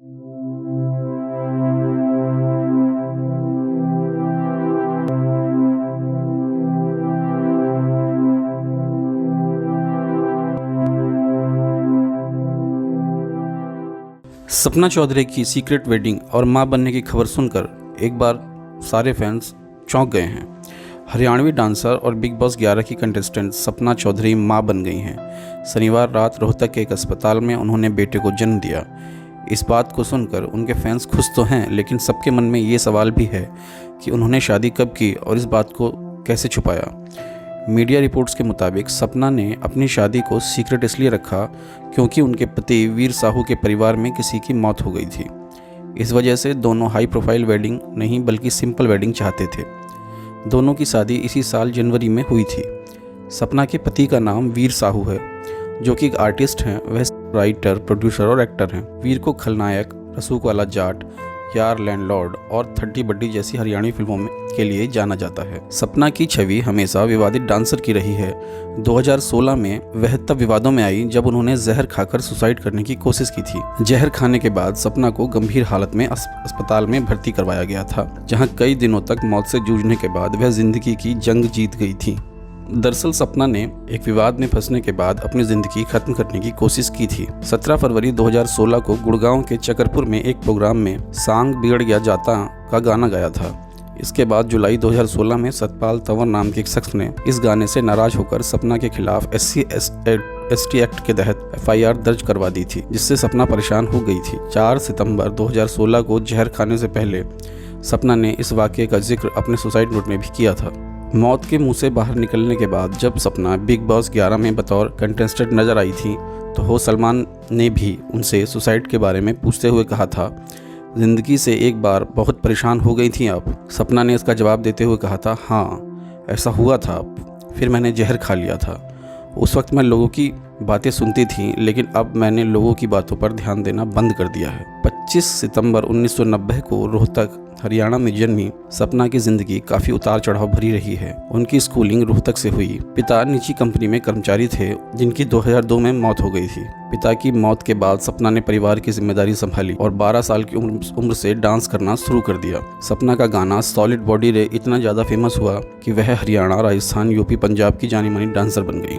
सपना चौधरी की secret wedding और मां बनने की खबर सुनकर एक बार सारे फैंस चौंक गए हैं। हरियाणवी डांसर और बिग बॉस 11 की कंटेस्टेंट सपना चौधरी मां बन गई हैं। शनिवार रात रोहतक के एक अस्पताल में उन्होंने बेटे को जन्म दिया। इस बात को सुनकर उनके फैंस खुश तो हैं, लेकिन सबके मन में ये सवाल भी है कि उन्होंने शादी कब की और इस बात को कैसे छुपाया। मीडिया रिपोर्ट्स के मुताबिक सपना ने अपनी शादी को सीक्रेट इसलिए रखा क्योंकि उनके पति वीर साहू के परिवार में किसी की मौत हो गई थी। इस वजह से दोनों हाई प्रोफाइल वेडिंग नहीं बल्कि सिंपल वेडिंग चाहते थे। दोनों की शादी इसी साल जनवरी में हुई थी। सपना के पति का नाम वीर साहू है, जो कि एक आर्टिस्ट हैं। वह राइटर, प्रोड्यूसर और एक्टर हैं। वीर को खलनायक, रसूख वाला जाट, यार लैंडलॉर्ड और 30 बड्डी जैसी हरियाणवी फिल्मों के लिए जाना जाता है। सपना की छवि हमेशा विवादित डांसर की रही है। 2016 में वह तब विवादों में आई जब उन्होंने जहर खाकर सुसाइड करने की कोशिश की थी। जहर खाने के बाद सपना को गंभीर हालत में अस्पताल में भर्ती करवाया गया था, जहां कई दिनों तक मौत से जूझने के बाद वह जिंदगी की जंग जीत गई थी। दरअसल सपना ने एक विवाद में फंसने के बाद अपनी जिंदगी खत्म करने की कोशिश की थी। 17 फरवरी 2016 को गुड़गांव के चकरपुर में एक प्रोग्राम में सांग बिगड़ गया जाता का गाना गाया था। इसके बाद जुलाई 2016 में सतपाल तंवर नाम के एक शख्स ने इस गाने से नाराज होकर सपना के खिलाफ SC/ST एक्ट के तहत FIR दर्ज करवा दी थी, जिससे सपना परेशान हो गई थी। 4 सितंबर 2016 को जहर खाने से पहले सपना ने इस वाकये का जिक्र अपने सुसाइड नोट में भी किया था। मौत के मुंह से बाहर निकलने के बाद जब सपना बिग बॉस 11 में बतौर कंटेस्टेंट नजर आई थी, तो हो सलमान ने भी उनसे सुसाइड के बारे में पूछते हुए कहा था, जिंदगी से एक बार बहुत परेशान हो गई थी आप। सपना ने इसका जवाब देते हुए कहा था, हाँ ऐसा हुआ था, फिर मैंने जहर खा लिया था। उस वक्त मैं लोगों की बातें सुनती थी, लेकिन अब मैंने लोगों की बातों पर ध्यान देना बंद कर दिया है। 25 सितंबर 1990 को रोहतक हरियाणा में जन्मी सपना की जिंदगी काफ़ी उतार चढ़ाव भरी रही है। उनकी स्कूलिंग रोहतक से हुई। पिता निजी कंपनी में कर्मचारी थे, जिनकी 2002 में मौत हो गई थी। पिता की मौत के बाद सपना ने परिवार की जिम्मेदारी संभाली और 12 साल की उम्र से डांस करना शुरू कर दिया। सपना का गाना सॉलिड बॉडी रे इतना ज़्यादा फेमस हुआ कि वह हरियाणा, राजस्थान, यूपी, पंजाब की जानी मानी डांसर बन गई।